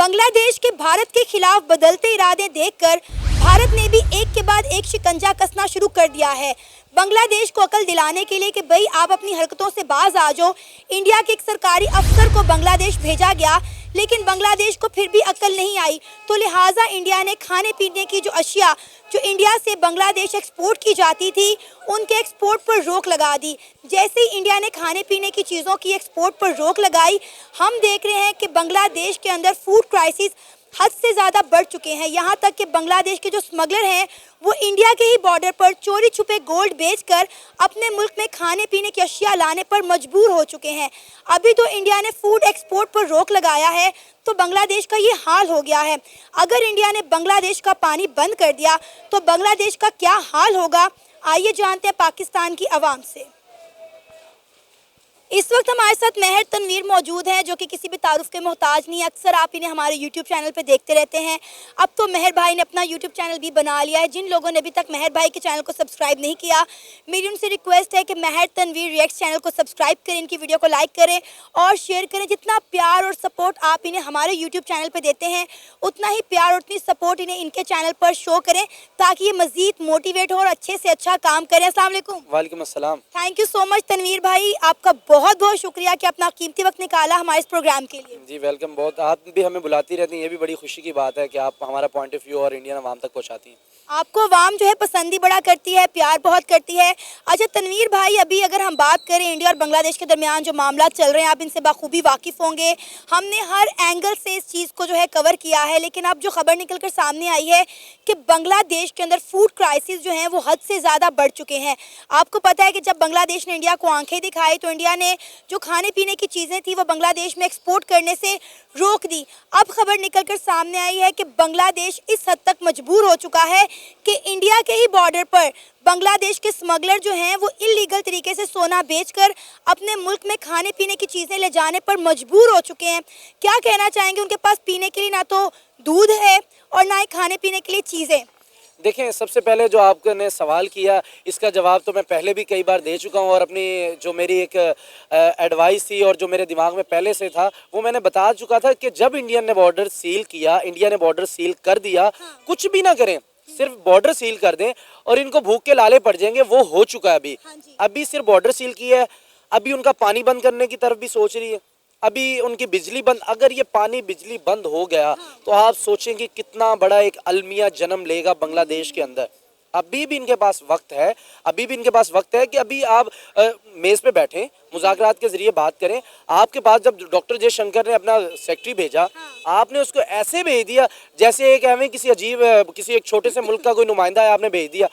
बांग्लादेश के भारत के खिलाफ बदलते इरादे देखकर भारत ने भी एक के बाद एक शिकंजा कसना शुरू कर दिया है। बांग्लादेश को अकल दिलाने के लिए कि भाई आप अपनी हरकतों से बाज आ जाओ, इंडिया के एक सरकारी अफसर को बांग्लादेश भेजा गया, लेकिन बांग्लादेश को फिर भी अकल नहीं आई। तो लिहाजा इंडिया ने खाने पीने की जो अशिया जो इंडिया से बांग्लादेश एक्सपोर्ट की जाती थी, उनके एक्सपोर्ट पर रोक लगा दी। जैसे ही इंडिया ने खाने पीने की चीज़ों की एक्सपोर्ट पर रोक लगाई, हम देख रहे हैं कि बांग्लादेश के अंदर फूड क्राइसिस हद से ज़्यादा बढ़ चुके हैं। यहाँ तक कि बांग्लादेश के जो स्मगलर हैं वो इंडिया के ही बॉर्डर पर चोरी छुपे गोल्ड बेचकर अपने मुल्क में खाने पीने की अशिया लाने पर मजबूर हो चुके हैं। अभी तो इंडिया ने फूड एक्सपोर्ट पर रोक लगाया है, तो बांग्लादेश का ये हाल हो गया है। अगर इंडिया ने बांग्लादेश का पानी बंद कर दिया तो बांग्लादेश का क्या हाल होगा, आइए जानते हैं पाकिस्तान की आवाम से। इस वक्त हमारे साथ महर तनवीर मौजूद हैं, जो कि किसी भी तारुफ के मोहताज नहीं है। अक्सर आप इन्हें हमारे YouTube चैनल पे देखते रहते हैं। अब तो महर भाई ने अपना YouTube चैनल भी बना लिया है। जिन लोगों ने अभी तक महर भाई के चैनल को सब्सक्राइब नहीं किया, मेरी उनसे रिक्वेस्ट है कि महर तनवीर रिएक्ट चैनल को सब्सक्राइब करें, इनकी वीडियो को लाइक करें और शेयर करें। जितना प्यार और सपोर्ट आप इन्हें हमारे YouTube चैनल पर देते हैं, उतना ही प्यार और उतनी सपोर्ट इन्हें इनके चैनल पर शो करें, ताकि ये मज़ीद मोटिवेट हो और अच्छे से अच्छा काम करें। अस्सलाम वालेकुम। वालेकुम अस्सलाम। Thank you so much Tanveer भाई, आपका बहुत बहुत शुक्रिया कि अपना कीमती वक्त निकाला हमारे इस प्रोग्राम के लिए। जी वेलकम। बहुत आप भी हमें बुलाती रहती हैं, ये भी बड़ी खुशी की बात है कि आप हमारा पॉइंट ऑफ व्यू और इंडियन अवाम तक पहुंचाती हैं। आपको अवाम जो है पसंद ही बड़ा करती है, प्यार बहुत करती है। अच्छा तनवीर भाई, अभी अगर हम बात करें इंडिया और बांग्लादेश के दरमियान जो मामला चल रहे हैं, आप इनसे बाखूबी वाकिफ़ होंगे। हमने हर एंगल से इस चीज़ को जो है कवर किया है, लेकिन अब जो खबर निकल कर सामने आई है कि बांग्लादेश के अंदर फूड क्राइसिस जो हैं वो हद से ज़्यादा बढ़ चुके हैं। आपको पता है कि जब बांग्लादेश ने इंडिया को आंखें दिखाई तो इंडिया ने जो खाने पीने की चीज़ें थी वो बांग्लादेश में एक्सपोर्ट करने से रोक दी। अब खबर निकल कर सामने आई है कि बांग्लादेश इस हद तक मजबूर हो चुका है कि इंडिया के ही बॉर्डर पर बांग्लादेश के स्मगलर जो हैं वो इलीगल तरीके से सोना बेचकर अपने मुल्क में खाने पीने की चीज़ें ले जाने पर मजबूर हो चुके हैं। क्या कहना चाहेंगे, उनके पास पीने के लिए ना तो दूध है और ना ही खाने पीने के लिए चीज़ें? देखें, सबसे पहले जो आपने सवाल किया, इसका जवाब तो मैं पहले भी कई बार दे चुका हूं और अपनी जो मेरी एक एडवाइस थी और जो मेरे दिमाग में पहले से था वो मैंने बता चुका था कि जब इंडिया ने बॉर्डर सील किया, इंडिया ने बॉर्डर सील कर दिया, कुछ भी ना करें, सिर्फ बॉर्डर सील कर दें और इनको भूख के लाले पड़ जाएंगे। वो हो चुका है। अभी सिर्फ बॉर्डर सील किया है, अभी उनका पानी बंद करने की तरफ भी सोच रही है, अभी उनकी बिजली बंद। अगर ये पानी बिजली बंद हो गया तो आप सोचेंगे कितना बड़ा एक अलमिया जन्म लेगा बांग्लादेश के अंदर। अभी भी इनके पास वक्त है, अभी भी इनके पास वक्त है कि अभी आप मेज़ पे बैठें, मुज़ाकरात के ज़रिए बात करें। आपके पास जब डॉक्टर जयशंकर ने अपना सेक्रेटरी भेजा, आपने उसको ऐसे भेज दिया जैसे एक एवं किसी अजीब किसी एक छोटे से मुल्क का कोई नुमाइंदा है, आपने भेज दिया।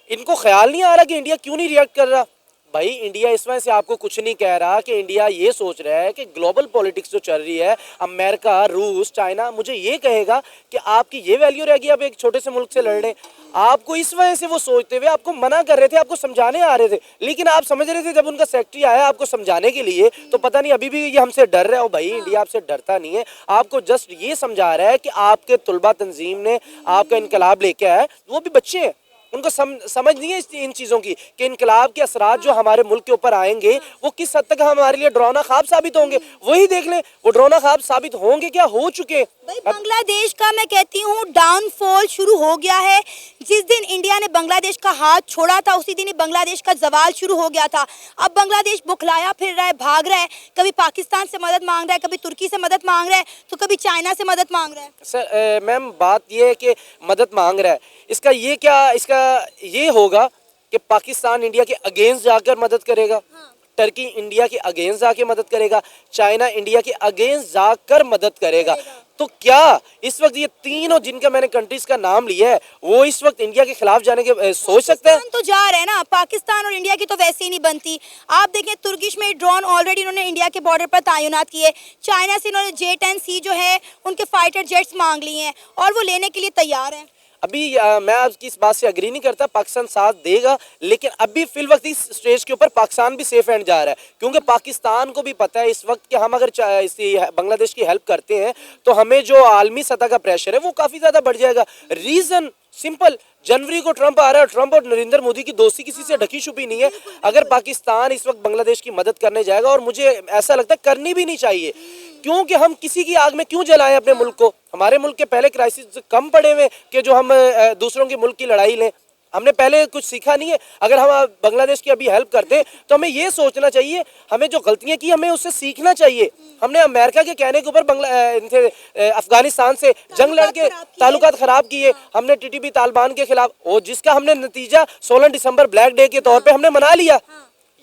इनको ख्याल नहीं आ रहा कि इंडिया क्यों नहीं रिएक्ट कर रहा। भाई इंडिया इस वजह से आपको कुछ नहीं कह रहा कि इंडिया ये सोच रहा है कि ग्लोबल पॉलिटिक्स जो चल रही है, अमेरिका, रूस, चाइना मुझे ये कहेगा कि आपकी ये वैल्यू रहेगी, आप एक छोटे से मुल्क से लड़ रहे हैं। आपको इस वजह से वो सोचते हुए आपको मना कर रहे थे, आपको समझाने आ रहे थे, लेकिन आप समझ रहे थे जब उनका सेक्रेटरी आया आपको समझाने के लिए तो पता नहीं अभी भी ये हमसे डर रहा है। भाई इंडिया आपसे डरता नहीं है, आपको जस्ट ये समझा रहा है कि आपके तुलबा तंजीम ने आपका इनकलाब लेके आया है। वो भी बच्चे हैं, उनको समझ नहीं है इन चीज़ों की कि इनकलाब के असरात जो हमारे मुल्क के ऊपर आएंगे वो किस हद तक हमारे लिए डरावना ख्वाब साबित होंगे। वही देख लें, वो डरावना ख्वाब साबित होंगे क्या, हो चुके। भाई बांग्लादेश का मैं कहती हूँ डाउनफॉल शुरू हो गया है। जिस दिन इंडिया ने बांग्लादेश का हाथ छोड़ा था उसी दिन ही बांग्लादेश का जवाल शुरू हो गया था। अब बांग्लादेश बुखलाया फिर रहा है, भाग रहा है, कभी पाकिस्तान से मदद मांग रहा है, कभी तुर्की से मदद मांग रहा है, तो कभी चाइना से मदद मांग रहा है। सर मैम बात ये है कि मदद मांग रहा है, इसका ये क्या, इसका ये होगा कि पाकिस्तान इंडिया के अगेंस्ट जाकर मदद करेगा, टर्की इंडिया के अगेंस्ट जाके मदद करेगा, चाइना इंडिया के अगेंस्ट जाकर मदद करेगा। तो क्या इस वक्त ये तीनों जिनका मैंने कंट्रीज का नाम लिया है वो इस वक्त इंडिया के खिलाफ जाने के सोच सकते हैं? तो जा रहे हैं ना, पाकिस्तान और इंडिया की तो वैसे ही नहीं बनती। आप देखें तुर्किश में ड्रोन ऑलरेडी उन्होंने इंडिया के बॉर्डर पर तैनात किए, चाइना से इन्होंने J-10C जो है उनके फाइटर जेट्स मांग लिए हैं और वो लेने के लिए तैयार हैं। अभी मैं आपकी इस बात से अग्री नहीं करता, पाकिस्तान साथ देगा, लेकिन अभी फिल वक्त इस स्टेज के ऊपर पाकिस्तान भी सेफ एंड जा रहा है, क्योंकि पाकिस्तान को भी पता है इस वक्त कि हम अगर बांग्लादेश की हेल्प करते हैं तो हमें जो आलमी सतह का प्रेशर है वो काफ़ी ज़्यादा बढ़ जाएगा। रीज़न सिंपल, जनवरी को ट्रंप आ रहा है, ट्रंप और नरेंद्र मोदी की दोस्ती किसी से ढकी छुपी नहीं है। अगर पाकिस्तान इस वक्त बांग्लादेश की मदद करने जाएगा, और मुझे ऐसा लगता है करनी भी नहीं चाहिए, क्योंकि हम किसी की आग में क्यों जलाएं अपने मुल्क को। हमारे मुल्क के पहले क्राइसिस कम पड़े हुए कि जो हम दूसरों के मुल्क की लड़ाई लें। हमने पहले कुछ सीखा नहीं है। अगर हम बांग्लादेश की अभी हेल्प करते हैं तो हमें ये सोचना चाहिए, हमें जो गलतियां की हमें उससे सीखना चाहिए। हमने अमेरिका के कहने के ऊपर अफगानिस्तान से जंग लड़के ताल्लुकात खराब किए, हमने टीटीपी तालिबान के खिलाफ, और जिसका हमने नतीजा 16 दिसंबर ब्लैक डे के तौर पे हमने मना लिया।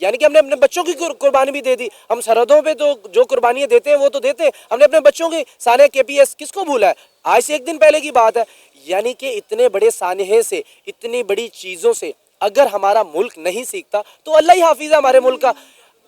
यानी कि हमने अपने बच्चों की कुर्बानी भी दे दी। हम सरहदों पे तो जो कुर्बानियां देते हैं वो तो देते हैं, हमने अपने बच्चों की सानिया केपीएस किसको भूला है, आज से एक दिन पहले की बात है। यानी कि इतने बड़े सानिहे से, इतनी बड़ी चीज़ों से अगर हमारा मुल्क नहीं सीखता तो अल्लाह ही हाफिज है हमारे मुल्क का।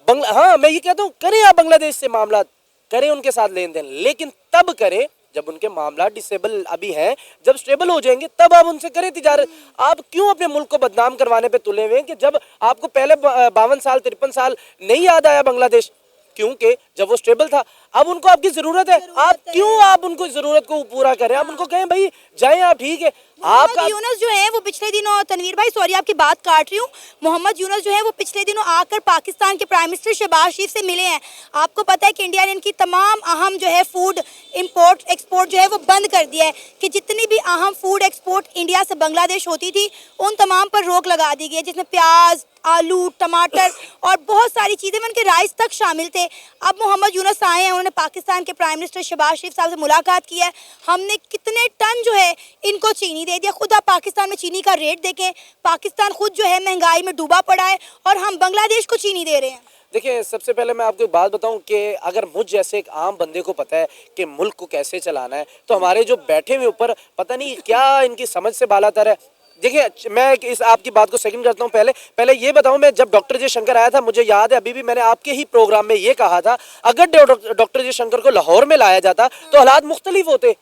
हाँ, मैं ये कहता हूँ करें आप बांग्लादेश से मामला, करें उनके साथ लेन देन, लेकिन तब करें जब उनके मामला डिसेबल अभी हैं, जब स्टेबल हो जाएंगे तब आप उनसे करें तिजारत। आप क्यों अपने मुल्क को बदनाम करवाने पे तुले हुए हैं कि जब आपको पहले 52 साल 53 साल नहीं याद आया बांग्लादेश, क्योंकि जब वो स्टेबल था। अब उनको आपकी जरूरत है, आप क्यों आप उनको जरूरत को पूरा करें। आप उनको कहें भाई जाएं आप, ठीक है। मोहम्मद यूनुस जो है वो पिछले दिनों, तनवीर भाई सॉरी आपकी बात काट रही हूँ, मोहम्मद यूनुस जो है वो पिछले दिनों आकर पाकिस्तान के प्राइम मिनिस्टर शहबाज शरीफ से मिले हैं। आपको पता है कि इंडिया ने इनकी तमाम अहम जो है फूड इंपोर्ट एक्सपोर्ट जो है वो बंद कर दिया है, कि जितनी भी अहम फूड एक्सपोर्ट इंडिया से बांग्लादेश होती थी उन तमाम पर रोक लगा दी गई है, जिसमें प्याज, आलू, टमाटर और बहुत सारी चीज़ें, उनके राइस तक शामिल थे। अब मोहम्मद यूनुस आए हैं, उन्होंने पाकिस्तान के प्राइम मिनिस्टर शहबाज शरीफ साहब से मुलाकात की है। हमने कितने टन जो है इनको चीनी दे दिया। खुद आप पाकिस्तान में चीनी का रेट देखें, पाकिस्तान खुद जो है महंगाई में डूबा पड़ा है और हम बांग्लादेश को चीनी दे रहे हैं। देखिए, सबसे पहले मैं आपको एक बात बताऊं कि अगर मुझ जैसे एक आम बंदे को पता है कि मुल्क को कैसे चलाना है, तो हमारे जो बैठे हुए ऊपर पता नहीं क्या इनकी समझ से बालातर है। देखिए, मैं इस आपकी बात को सेकंड करता हूँ। पहले ये बताऊं, मैं जब डॉक्टर जयशंकर आया था, मुझे याद है अभी भी, मैंने आपके ही प्रोग्राम में ये कहा था, अगर डॉक्टर जयशंकर को लाहौर में लाया जाता तो हालात मुख्तलिफ होते,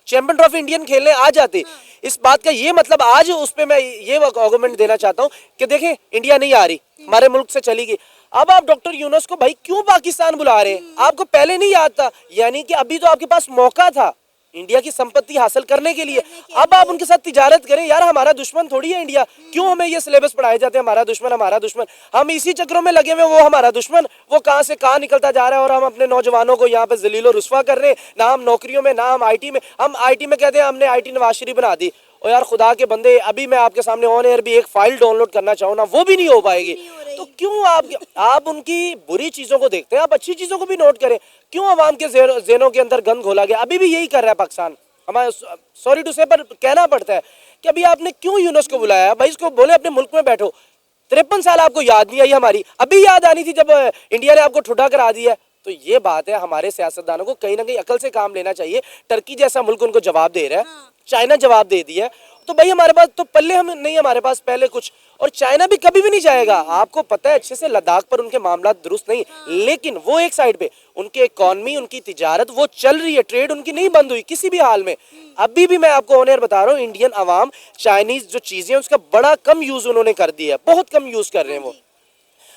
चैंपियन ट्रॉफी इंडियन खेलने आ जाते। इस बात का ये मतलब आज उस पर मैं ये आर्गुमेंट देना चाहता हूँ कि देखें इंडिया नहीं आ रही, हमारे मुल्क से चली गई। अब आप डॉक्टर यूनुस को भाई क्यों पाकिस्तान बुला रहे हैं? आपको पहले नहीं याद था? यानी कि अभी तो आपके पास मौका था इंडिया की संपत्ति हासिल करने के लिए। अब आप उनके साथ तिजारत करें। यार, हमारा दुश्मन थोड़ी है इंडिया। क्यों हमें ये सिलेबस पढ़ाए जाते हैं हमारा दुश्मन, हमारा दुश्मन? हम इसी चक्रों में लगे हुए, वो हमारा दुश्मन, वो कहाँ से कहाँ निकलता जा रहा है और हम अपने नौजवानों को यहाँ पे जलील और रुस्वा कर रहे हैं। ना हम नौकरियों में, ना हम आईटी में। हम आईटी में कहते हैं हमने आईटी नवाज शरीफ बना दी। और यार खुदा के बंदे, अभी मैं आपके सामने ऑन एयर भी एक फाइल डाउनलोड करना चाहूँ ना, वो भी नहीं हो पाएगी। तो क्यों आप उनकी बुरी चीज़ों को देखते हैं, आप अच्छी चीज़ों को भी नोट करें। क्यों अवाम के ज़हनों के अंदर गंद घोला गया? अभी भी यही कर रहा है पाकिस्तान। हमारे सॉरी टू से पर कहना पड़ता है कि अभी आपने क्यों यूनुस को बुलाया? भाई इसको बोले अपने मुल्क में बैठो। 53 साल आपको याद नहीं आई हमारी, अभी याद आनी थी जब इंडिया ने आपको ठुठा करा दिया। तो ये बात है, हमारे सियासतदानों को कहीं ना कहीं अकल से काम लेना चाहिए। टर्की जैसा मुल्क उनको जवाब दे रहा है, चाइना जवाब दे दिया है, तो भाई हमारे पास तो पल्ले हम नहीं, हमारे पास पहले कुछ। और चाइना भी कभी भी नहीं जाएगा। आपको पता है अच्छे से, लद्दाख पर उनके मामला दुरुस्त नहीं, लेकिन वो एक साइड पे उनकी इकॉनमी, उनकी तिजारत वो चल रही है, ट्रेड उनकी नहीं बंद हुई किसी भी हाल में। अभी भी मैं आपको ऑन एयर बता रहा हूँ, इंडियन अवाम चाइनीज जो चीजें उसका बड़ा कम यूज उन्होंने कर दिया है, बहुत कम यूज कर रहे हैं वो।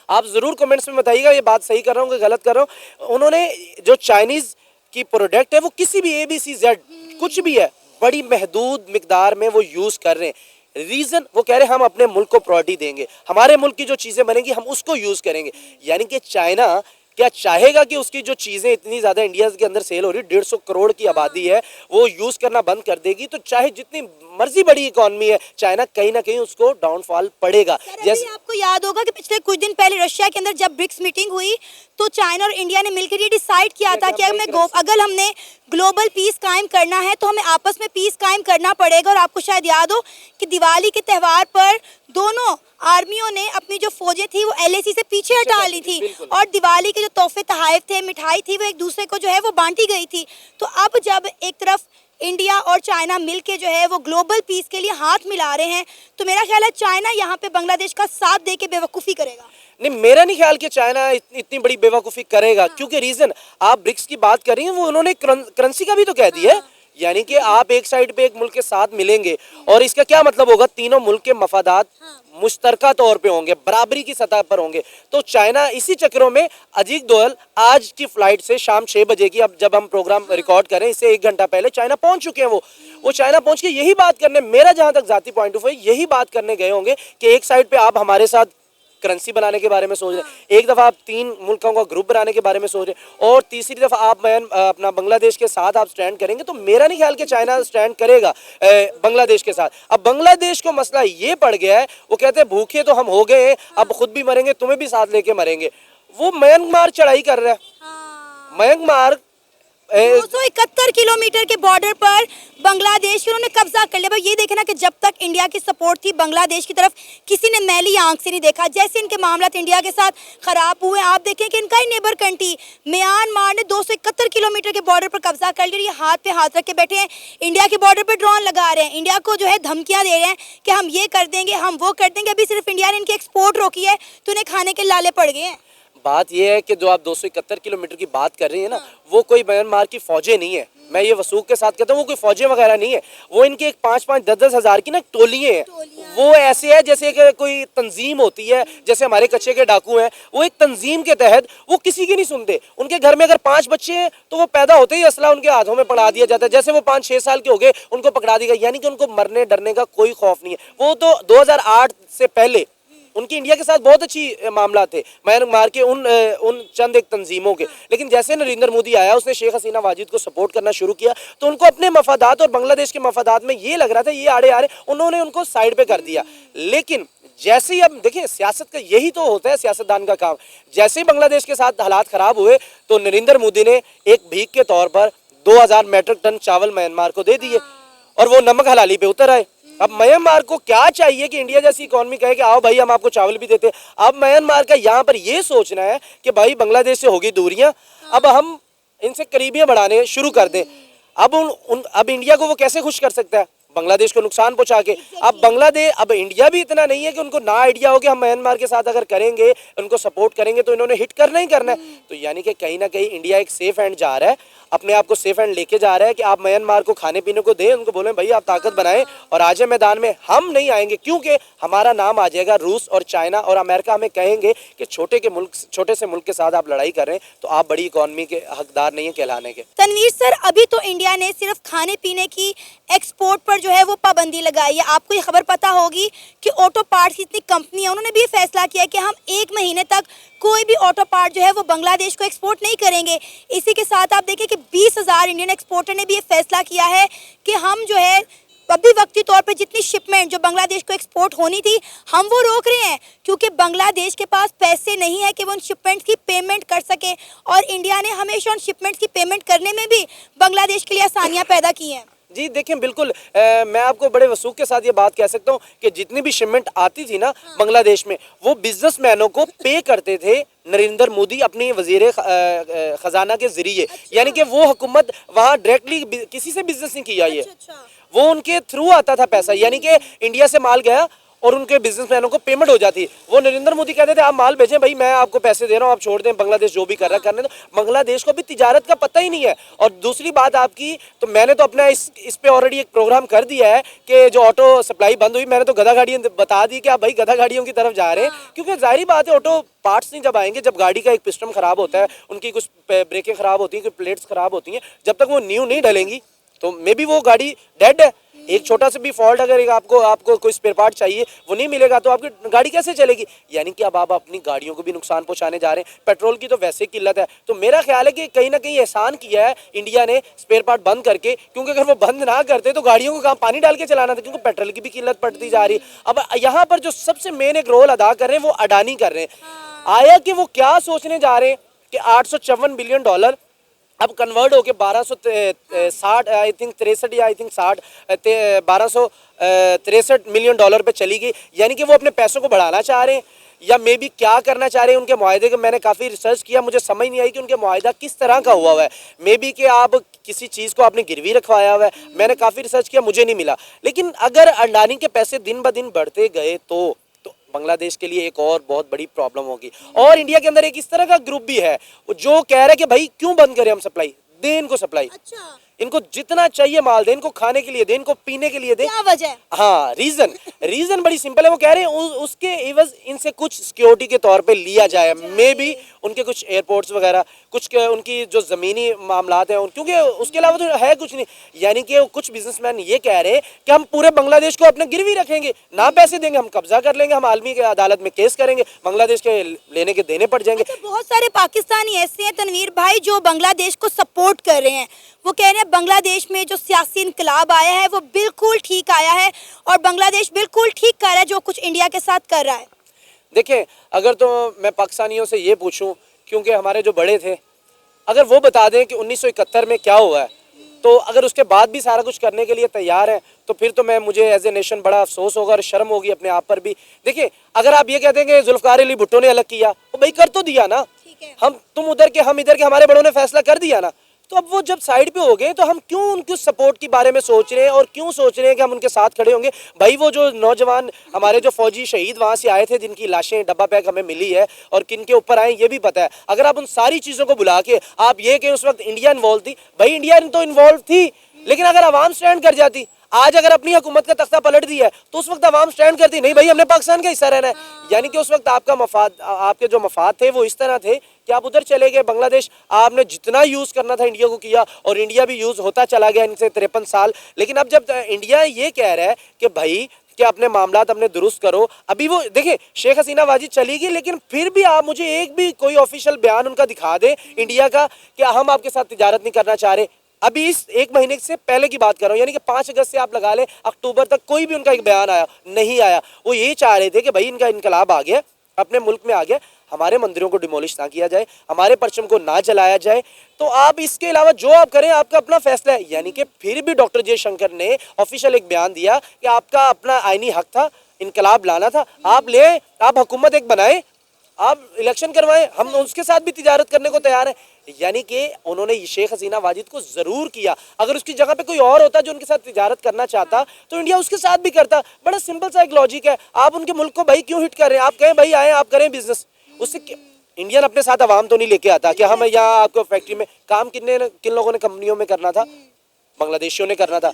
आप जरूर कमेंट्स में बताइएगा ये बात सही कर रहा हूँ कि गलत कर रहा हूँ। उन्होंने जो चाइनीज की प्रोडक्ट है वो किसी भी ABCZ कुछ भी है, बड़ी महदूद मिकदार में वो यूज कर रहे हैं। रीजन वो कह रहे हैं हम अपने मुल्क को प्रायोरिटी देंगे, हमारे मुल्क की जो चीजें बनेंगी हम उसको यूज करेंगे। यानी कि चाइना क्या चाहेगा कि उसकी जो चीजें इतनी ज्यादा इंडिया के अंदर सेल हो रही, 150 करोड़ की आबादी है, वो यूज करना बंद कर देगी तो चाहे जितनी मर्जी बड़ी इकोनॉमी है, चाइना कहीं ना कहीं उसको डाउनफॉल पड़ेगा। जैसे आपको याद होगा कि पिछले कुछ दिन पहले रशिया के अंदर जब ब्रिक्स मीटिंग हुई तो चाइना और इंडिया ने मिलकर ये डिसाइड किया था कि अगर हमने ग्लोबल पीस कायम करना है तो हमें आपस में पीस कायम करना पड़ेगा। और आपको शायद याद हो कि दिवाली के त्यौहार पर दोनों आर्मियों ने अपनी जो फौजें थी वो LAC से पीछे हटा ली थी और दिवाली के जो तोहफे तहाइफ थे, मिठाई थी, वो एक दूसरे को जो है वो बांटी गई थी। तो अब जब एक तरफ इंडिया और चाइना मिलके जो है वो ग्लोबल पीस के लिए हाथ मिला रहे हैं, तो मेरा ख्याल है चाइना यहाँ पे बांग्लादेश का साथ दे के बेवकूफ़ी करेगा। नहीं, मेरा नहीं ख्याल कि चाइना इतनी बड़ी बेवकूफ़ी करेगा। क्योंकि रीजन आप ब्रिक्स की बात कर रही हैं, वो उन्होंने करेंसी का भी तो कह दिया है। यानी कि आप एक साइड पे एक मुल्क के साथ मिलेंगे और इसका क्या मतलब होगा, तीनों मुल्क के मफादात मुश्तरका तौर पे होंगे, बराबरी की सतह पर होंगे। तो चाइना इसी चक्रों में, अजीत दोवल आज की फ्लाइट से शाम 6 बजे की, अब जब हम प्रोग्राम रिकॉर्ड करें इससे 1 घंटा पहले चाइना पहुंच चुके हैं। वो चाइना पहुंच के यही बात करने, मेरा जहां तक जाती पॉइंट ऑफ व्यू, यही बात करने गए होंगे कि एक साइड पे आप हमारे साथ करेंसी बनाने के बारे में सोच रहे हैं, एक दफ़ा आप 3 मुल्कों का ग्रुप बनाने के बारे में सोच रहे हैं, और तीसरी दफ़ा आप अपना बांग्लादेश के साथ आप स्टैंड करेंगे, तो मेरा नहीं ख्याल कि चाइना स्टैंड करेगा बांग्लादेश के साथ। अब बांग्लादेश को मसला ये पड़ गया है, वो कहते हैं भूखे तो हम हो गए हैं, अब खुद भी मरेंगे, तुम्हें भी साथ लेके मरेंगे। वो म्यांमार चढ़ाई कर रहा है, म्यांमार 271 किलोमीटर के बॉर्डर पर बांग्लादेश उन्होंने कब्जा कर लिया। भाई ये देखे ना कि जब तक इंडिया की सपोर्ट थी बांग्लादेश की तरफ किसी ने मैली आंख से नहीं देखा। जैसे इनके मामला इंडिया के साथ खराब हुए, आप देखें कि इनका ही नेबर कंट्री म्यांमार ने 271 किलोमीटर के बॉर्डर पर कब्जा कर लिया। ये हाथ पे हाथ रख के बैठे हैं, इंडिया के बॉर्डर पर ड्रोन लगा रहे हैं, इंडिया को जो है धमकियां दे रहे हैं कि हम ये कर देंगे, हम वो कर देंगे। अभी सिर्फ इंडिया ने इनकी एक्सपोर्ट रोकी है तो उन्हें खाने के लाले पड़ गए हैं। बात यह है कि जो आप 271 किलोमीटर की बात कर रही है ना, वो कोई म्यांमार की फौजें नहीं है। मैं ये वसूख के साथ कहता हूँ, वो कोई फौजें वगैरह नहीं है, वो इनके 5-5, 10-10 हज़ार की ना टोलियाँ हैं। वो ऐसे है जैसे कि कोई तंजीम होती है, जैसे हमारे कच्चे के डाकू हैं, वो एक तंजीम के तहत वो किसी की नहीं सुनते। उनके घर में अगर 5 बच्चे हैं तो वो पैदा होते ही असला उनके हाथों में पकड़ा दिया जाता है। जैसे वो 5-6 साल के हो गए उनको पकड़ा दिया, यानी कि उनको मरने डरने का कोई खौफ नहीं है। वो तो 2008 से पहले उनकी इंडिया के साथ बहुत अच्छी मामला थे म्यांमार के उन चंद एक तंजीमों के। लेकिन जैसे नरेंद्र मोदी आया, उसने शेख हसीना वाजिद को सपोर्ट करना शुरू किया, तो उनको अपने मफादात और बांग्लादेश के मफादात में ये लग रहा था ये आड़े आ रहे, उन्होंने उनको साइड पे कर दिया। लेकिन जैसे ही अब देखिए, सियासत का यही तो होता है सियासतदान का काम। जैसे ही बांग्लादेश के साथ हालात खराब हुए तो नरेंद्र मोदी ने एक भीख के तौर पर 2000 मैट्रिक टन चावल म्यांमार को दे दिए और वो नमक हलाली पे उतर आए। अब म्यांमार को क्या चाहिए कि इंडिया जैसी इकोनॉमी कहे कि आओ भाई हम आपको चावल भी देते। अब म्यांमार का यहाँ पर ये सोचना है कि भाई बांग्लादेश से होगी दूरियां, अब हम इनसे करीबियां बढ़ाने शुरू कर दें। अब इंडिया को वो कैसे खुश कर सकता है? बांग्लादेश को नुकसान पहुंचा के। अब इंडिया भी इतना नहीं है कि उनको ना आइडिया हो कि हम म्यांमार के साथ अगर करेंगे, उनको सपोर्ट करेंगे तो इन्होंने हिट करना ही करना है। तो यानी कि कहीं ना कहीं इंडिया एक सेफ हैंड जा रहा है, अपने आप को सेफ हैंड लेके जा रहा है कि आप म्यांमार को खाने पीने को दें, उनको बोलें भाई आप ताकत बनाएं और आ जाए मैदान में। हम नहीं आएंगे क्योंकि हमारा नाम आ जाएगा। रूस और चाइना और अमेरिका हमें कहेंगे कि छोटे से मुल्क के साथ आप लड़ाई कर रहे हैं तो आप बड़ी इकोनॉमी के हकदार नहीं है कहलाने के। तनवीर सर, अभी तो इंडिया ने सिर्फ खाने पीने की एक्सपोर्ट पर जो है वो पाबंदी लगाई है। आपको ये खबर पता होगी कि ऑटो पार्ट्स की इतनी कंपनी है, उन्होंने भी फैसला किया कि हम 1 महीने तक कोई भी ऑटो पार्ट जो है वो बांग्लादेश को एक्सपोर्ट नहीं करेंगे। इसी के साथ आप देखें कि 20,000 इंडियन एक्सपोर्टर ने भी ये फैसला किया है कि हम जो है अभी वक्ती तौर पे जितनी शिपमेंट जो बांग्लादेश को एक्सपोर्ट होनी थी हम वो रोक रहे हैं, क्योंकि बांग्लादेश के पास पैसे नहीं है कि वो उन शिपमेंट्स की पेमेंट कर सके। और इंडिया ने हमेशा उन शिपमेंट्स की पेमेंट करने में भी बांग्लादेश के लिए आसानियाँ पैदा की हैं। जी देखें, बिल्कुल मैं आपको बड़े वसूख के साथ ये बात कह सकता हूँ कि जितनी भी शिपमेंट आती थी ना बांग्लादेश में, वो बिजनेसमैनों को पे करते थे नरेंद्र मोदी अपनी वजीर खजाना के जरिए। यानी कि वो हुकूमत वहाँ डायरेक्टली किसी से बिजनेस नहीं किया, ये वो उनके थ्रू आता था पैसा। यानी कि इंडिया से माल गया और उनके बिजनेसमैनों को पेमेंट हो जाती। वो नरेंद्र मोदी कहते थे आप माल भेजें भाई, मैं आपको पैसे दे रहा हूँ, आप छोड़ दें, बांग्लादेश जो भी कर रहा है करने दो। बांग्लादेश को भी तिजारत का पता ही नहीं है। और दूसरी बात आपकी, तो मैंने तो अपना इस पे ऑलरेडी एक प्रोग्राम कर दिया है कि जो ऑटो सप्लाई बंद हुई, मैंने तो गधा गाड़ियाँ बता दी कि आप भाई गधा गाड़ियों की तरफ जा रहे हैं। क्योंकि जाहिर बात है ऑटो पार्ट्स नहीं जब आएंगे, जब गाड़ी का एक पिस्टन खराब होता है, उनकी कुछ ब्रेकें खराब होती हैं, कुछ प्लेट्स खराब होती हैं, जब तक वो न्यू नहीं डलेंगी तो मे बी वो गाड़ी डेड है। एक छोटा सा भी फॉल्ट अगर आपको कोई स्पेयर पार्ट चाहिए वो नहीं मिलेगा तो आपकी गाड़ी कैसे चलेगी? यानी कि अब आप अपनी गाड़ियों को भी नुकसान पहुंचाने जा रहे हैं। पेट्रोल की तो वैसे किल्लत है। तो मेरा ख्याल है कि कहीं ना कहीं एहसान किया है इंडिया ने स्पेयर पार्ट बंद करके, क्योंकि अगर वो बंद ना करते तो गाड़ियों को कहाँ पानी डाल के चलाना था, क्योंकि पेट्रोल की भी किल्लत पड़ती जा रही है। अब यहाँ पर जो सबसे मेन एक रोल अदा कर रहे हैं वो अडानी कर रहे हैं। आया कि वो क्या सोचने जा रहे हैं कि $854 बिलियन अब कन्वर्ट होके 1260 आई थिंक 63 या आई थिंक 60 $1263 मिलियन पे चली गई। यानी कि वो अपने पैसों को बढ़ाना चाह रहे हैं या मे बी क्या करना चाह रहे हैं। उनके मुआहदे का मैंने काफ़ी रिसर्च किया, मुझे समझ नहीं आई कि उनके मुआहदा किस तरह का हुआ है। मे बी कि आप किसी चीज़ को आपने गिरवी रखवाया हुआ है, मैंने काफ़ी रिसर्च किया, मुझे नहीं मिला। लेकिन अगर अडानी के पैसे दिन ब दिन बढ़ते गए तो बांग्लादेश के लिए एक और बहुत बड़ी प्रॉब्लम होगी। और इंडिया के अंदर एक इस तरह का ग्रुप भी है जो कह रहा है कि भाई क्यों बंद करें हम सप्लाई, दें इनको सप्लाई। अच्छा, इनको जितना चाहिए माल दे, इनको खाने के लिए दे, इनको पीने के लिए दे। क्या वजह है? हाँ, रीजन बड़ी सिंपल है। वो कह रहे हैं उसके एवज इनसे कुछ सिक्योरिटी के तौर पे लिया जाए, मे बी उनके कुछ एयरपोर्ट्स वगैरह, कुछ उनकी जो जमीनी मामलात हैं क्योंकि उसके अलावा तो है कुछ नहीं। यानी कि कुछ बिजनेसमैन ये कह रहे हैं कि हम पूरे बांग्लादेश को अपने गिरवी रखेंगे, ना पैसे देंगे, हम कब्जा कर लेंगे, हम आलमी के अदालत में केस करेंगे, बांग्लादेश के लेने के देने पड़ जाएंगे। अच्छा, बहुत सारे पाकिस्तानी ऐसे हैं तनवीर भाई जो बांग्लादेश को सपोर्ट कर रहे हैं। वो कह रहे हैं बांग्लादेश में जो सियासी इनकलाब आया है वो बिल्कुल ठीक आया है और बांग्लादेश बिल्कुल ठीक कर रहा है जो कुछ इंडिया के साथ कर रहा है। देखिए, अगर तो मैं पाकिस्तानियों से ये पूछूं, क्योंकि हमारे जो बड़े थे, अगर वो बता दें कि 1971 में क्या हुआ है, तो अगर उसके बाद भी सारा कुछ करने के लिए तैयार है, तो फिर तो मुझे एज ए नेशन बड़ा अफसोस होगा और शर्म होगी अपने आप पर भी। देखिए, अगर आप ये कहते हैं कि जुल्फकार अली भुट्टो ने अलग किया, तो भाई कर तो दिया ना, हम तुम उधर के हम इधर के, हमारे बड़ों ने फैसला कर दिया ना। तो अब वो जब साइड पे हो गए तो हम क्यों उनके सपोर्ट के बारे में सोच रहे हैं और क्यों सोच रहे हैं कि हम उनके साथ खड़े होंगे? भाई वो जो नौजवान हमारे जो फौजी शहीद वहां से आए थे, जिनकी लाशें डब्बा पैक हमें मिली है और किन के ऊपर आए ये भी पता है। अगर आप उन सारी चीजों को बुला के आप ये कि उस वक्त इंडिया इन्वॉल्व थी, भाई इंडिया तो इन्वॉल्व थी, लेकिन अगर आवाम स्टैंड कर जाती, आज अगर अपनी हुकूमत का तख्ता पलट दिया है तो उस वक्त आवाम स्टैंड करती, नहीं भाई हमने पाकिस्तान का हिस्सा रहना है। यानी कि उस वक्त आपका मफाद, आपके जो मफाद थे वो इस तरह थे कि आप उधर चले गए। बांग्लादेश आपने जितना यूज करना था इंडिया को किया और इंडिया भी यूज होता चला गया इनसे 53 साल। लेकिन अब जब इंडिया ये कह रहा है कि भाई कि अपने मामलात अपने दुरुस्त करो, अभी वो देखिए शेख हसीना वाजिद चली गई, लेकिन फिर भी आप मुझे एक भी कोई ऑफिशियल बयान उनका दिखा दे इंडिया का कि हम आपके साथ तिजारत नहीं करना चाह रहे। अभी इस एक महीने से पहले की बात कर रहा हूँ, यानी कि 5 अगस्त से आप लगा ले अक्टूबर तक कोई भी उनका एक बयान आया नहीं आया। वो ये चाह रहे थे कि भाई इनका इनकलाब आ गया, अपने मुल्क में आ गया, हमारे मंदिरों को डिमोलिश ना किया जाए, हमारे परचम को ना जलाया जाए। तो आप इसके अलावा जो आप करें आपका अपना फैसला है। यानी कि फिर भी डॉक्टर जयशंकर ने ऑफिशियल एक बयान दिया कि आपका अपना आईनी हक था, इनकलाब लाना था, आप ले, आप हुकूमत एक बनाए, आप इलेक्शन करवाएं, हम उसके साथ भी तिजारत करने को तैयार हैं। यानी कि उन्होंने शेख हसीना वाजिद को जरूर किया। अगर उसकी जगह पे कोई और होता जो उनके साथ तिजारत करना चाहता तो इंडिया उसके साथ भी करता। बड़ा सिंपल सा एक लॉजिक है। आप उनके मुल्क को भाई क्यों हिट कर रहे हैं? आप कहें भाई आए आप करें बिजनेस, उससे इंडियन अपने साथ आवाम तो नहीं लेके आता कि हम यहाँ आपको फैक्ट्री में काम किन लोगों ने कंपनियों में करना था? बांग्लादेशियों ने करना था।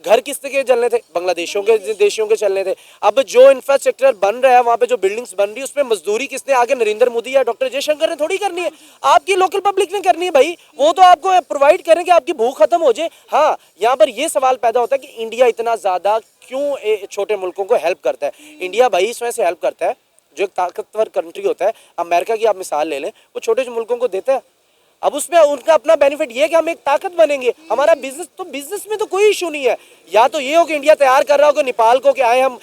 घर किसके चलने थे? बांग्लादेशियों के देशियों के चलने थे। अब जो इंफ्रास्ट्रक्चर बन रहा है वहाँ पे, जो बिल्डिंग्स बन रही है, उसमें मजदूरी किसने? आगे नरेंद्र मोदी या डॉक्टर जयशंकर ने थोड़ी करनी है, आपकी लोकल पब्लिक ने करनी है। भाई वो तो आपको प्रोवाइड करें कि आपकी भूख खत्म हो जाए। हाँ, यहाँ पर ये सवाल पैदा होता है कि इंडिया इतना ज्यादा क्यों छोटे मुल्कों को हेल्प करता है? इंडिया भाई इस वजह से हेल्प करता है, जो एक ताकतवर कंट्री होता है, अमेरिका की आप मिसाल ले लें, वो छोटे मुल्कों को देता है। अब उसमें उनका अपना बेनिफिट ये है कि हम एक ताकत बनेंगे, हमारा बिजनेस, तो बिजनेस में तो कोई इशू नहीं है। या तो ये हो कि इंडिया तैयार कर रहा हो कि नेपाल को कि आए हम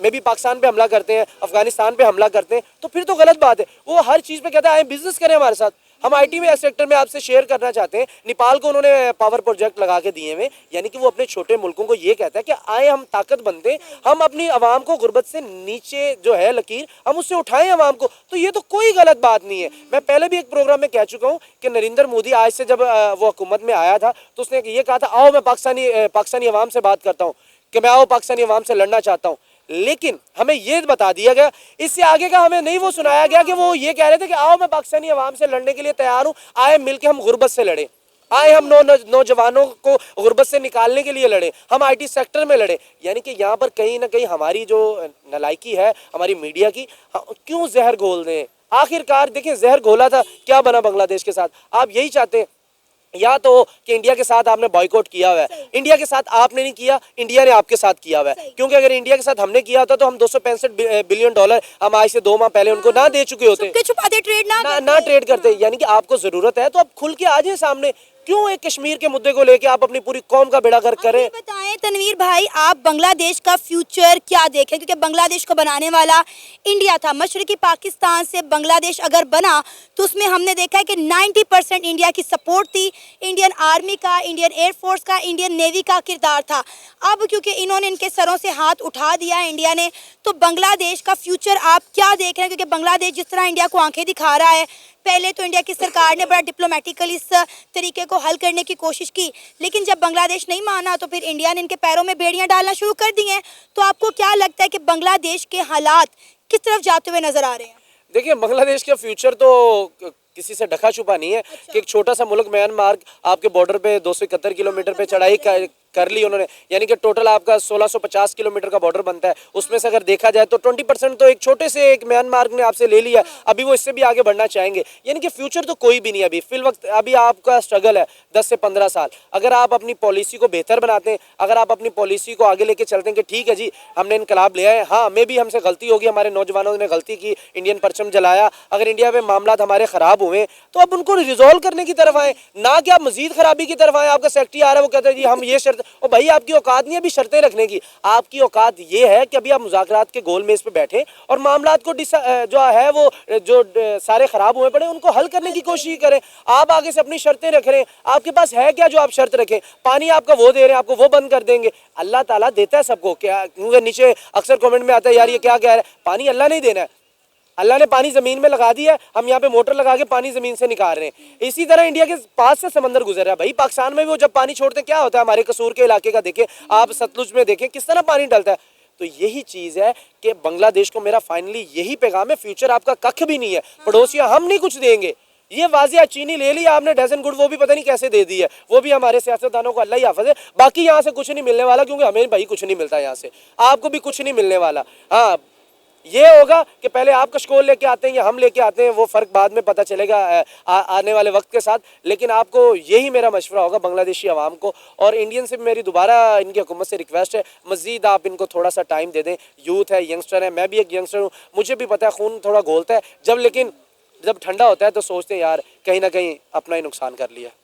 मे भी पाकिस्तान पे हमला करते हैं, अफगानिस्तान पे हमला करते हैं, तो फिर तो गलत बात है। वो हर चीज़ पे कहता है आए बिजनेस करें हमारे साथ, हम आईटी में सेक्टर में आपसे शेयर करना चाहते हैं। नेपाल को उन्होंने पावर प्रोजेक्ट लगा के दिए हुए, यानी कि वो अपने छोटे मुल्कों को ये कहता है कि आए हम ताकत बनते हैं, हम अपनी आवाम को गुर्बत से नीचे जो है लकीर, हम उससे उठाएं आवाम को। तो ये तो कोई गलत बात नहीं है। मैं पहले भी एक प्रोग्राम में कह चुका हूँ कि नरेंद्र मोदी आज से जब वो हुकूमत में आया था तो उसने ये कहा था आओ मैं पाकिस्तानी अवाम से बात करता हूँ, कि मैं आओ पाकिस्तानी अवाम से लड़ना चाहता हूँ। लेकिन हमें ये बता दिया गया, इससे आगे का हमें नहीं वो सुनाया गया कि वो ये कह रहे थे कि आओ मैं पाकिस्तानी अवाम से लड़ने के लिए तैयार हूँ, आए मिलके हम गुर्बत से लड़े, आए हम नौजवानों को गुर्बत से निकालने के लिए लड़े, हम आईटी सेक्टर में लड़े। यानी कि यहाँ पर कहीं ना कहीं हमारी जो नलायकी है हमारी मीडिया की, क्यों जहर घोल दें? आखिरकार देखिए जहर घोला था, क्या बना बांग्लादेश के साथ? आप यही चाहते हैं या तो कि इंडिया के साथ आपने बॉयकॉट किया हुआ है, इंडिया के साथ आपने नहीं किया, इंडिया ने आपके साथ किया हुआ है। क्योंकि अगर इंडिया के साथ हमने किया होता तो हम 265 बिलियन डॉलर हम आज से 2 माह पहले उनको ना दे चुके होते, छुपाते ट्रेड ना ट्रेड करते। यानी कि आपको जरूरत है तो आप खुल के आ जाए सामने, क्यों एक कश्मीर के मुद्दे को लेके आप अपनी पूरी कौम का बेड़ा गर्क करें? बताएं तनवीर भाई, आप बांग्लादेश का फ्यूचर क्या देख रहे हैं? क्योंकि बांग्लादेश को बनाने वाला इंडिया था। मशरकी पाकिस्तान से बांग्लादेश अगर बना तो उसमें हमने देखा है कि 90% इंडिया की सपोर्ट थी, इंडियन आर्मी का, इंडियन एयरफोर्स का, इंडियन नेवी का किरदार था। अब क्योंकि इन्होंने इनके सरों से हाथ उठा दिया है इंडिया ने, तो बांग्लादेश का फ्यूचर आप क्या देख रहे हैं? क्योंकि बांग्लादेश जिस तरह इंडिया को आंखें दिखा रहा है, पहले तो इंडिया की सरकार ने बड़ा डिप्लोमेटिकली इस तरीके को हल करने की कोशिश की, लेकिन जब बांग्लादेश नहीं माना तो फिर इंडिया ने इनके पैरों में बेड़ियां डालना शुरू कर दी हैं। तो आपको क्या लगता है कि बांग्लादेश के हालात किस तरफ जाते हुए नजर आ रहे हैं? देखिए बांग्लादेश का फ्यूचर तो किसी से ढका छुपा नहीं है कि एक छोटा सा मुल्क म्यांमार आपके बॉर्डर पे 271 किलोमीटर पे चढ़ाई कर ली उन्होंने, यानी कि टोटल आपका 1650 किलोमीटर का बॉर्डर बनता है। उसमें से अगर देखा जाए तो 20% तो एक छोटे से एक म्यांमार ने आपसे ले लिया, अभी वो इससे भी आगे बढ़ना चाहेंगे। यानी कि फ्यूचर तो कोई भी नहीं अभी फिल वक्त, अभी आपका स्ट्रगल है 10 से 15 साल। अगर आप अपनी पॉलिसी को बेहतर बनाते हैं, अगर आप अपनी पॉलिसी को आगे लेके चलते हैं कि ठीक है जी हमने इनकलाब लिया है, हाँ मे भी हमसे गलती होगी, हमारे नौजवानों ने गलती की, इंडियन परचम जलाया, अगर इंडिया में मामला हमारे खराब हुए तो अब उनको रिजॉल्व करने की तरफ आए, ना कि आप मजीद खराबी की तरफ आए। आपका सेक्रेटरी आ रहा है वो कहता है जी हम ये शर्त, और भाई आपकी औकात नहीं है अभी शर्तें रखने की, आपकी औकात ये है कि अभी आप मुज़ाकरात के गोल मेज पे बैठे और मामलात को जो है वो जो सारे खराब हुए पड़े उनको हल करने की कोशिश करें। आप आगे से अपनी शर्तें रख रहे हैं, आपके पास है क्या जो आप शर्त रखें? पानी आपका वो दे रहे हैं, आपको वो बंद कर देंगे? अल्लाह ताला देता है सबको, क्या क्योंकि नीचे अक्सर कमेंट में आता है यार ये क्या कह रहा है, पानी अल्लाह नहीं देना है, अल्लाह ने पानी जमीन में लगा दिया है, हम यहाँ पे मोटर लगा के पानी जमीन से निकाल रहे हैं। इसी तरह इंडिया के पास से समंदर गुजर रहा है। भाई पाकिस्तान में भी वो जब पानी छोड़ते हैं क्या होता है, हमारे कसूर के इलाके का देखें आप, सतलुज में देखें किस तरह पानी डलता है। तो यही चीज़ है कि बांग्लादेश को मेरा फाइनली यही पैगाम है, फ्यूचर आपका कख भी नहीं है, पड़ोसियाँ हम नहीं कुछ देंगे। ये वाजिया चीनी ले लिया आपने डजन गुड़, वो भी पता नहीं कैसे दे दी है, वो भी हमारे सियासतदानों को अल्लाह ही हाफ़िज़ है। बाकी यहाँ से कुछ नहीं मिलने वाला, क्योंकि हमें भाई कुछ नहीं मिलता यहाँ से, आपको भी कुछ नहीं मिलने वाला। हाँ ये होगा कि पहले आप कशकोल लेके आते हैं या हम लेके आते हैं, वो फ़र्क बाद में पता चलेगा आने वाले वक्त के साथ। लेकिन आपको यही मेरा मशवरा होगा बांग्लादेशी अवाम को, और इंडियन से मेरी दोबारा इनकी हुकूमत से रिक्वेस्ट है मज़ीद आप इनको थोड़ा सा टाइम दे दें। यूथ है, यंगस्टर है, मैं भी एक यंगस्टर हूँ, मुझे भी पता है खून थोड़ा घोलता है जब, लेकिन जब ठंडा होता है तो सोचते हैं यार कहीं ना कहीं अपना ही नुकसान कर लिया।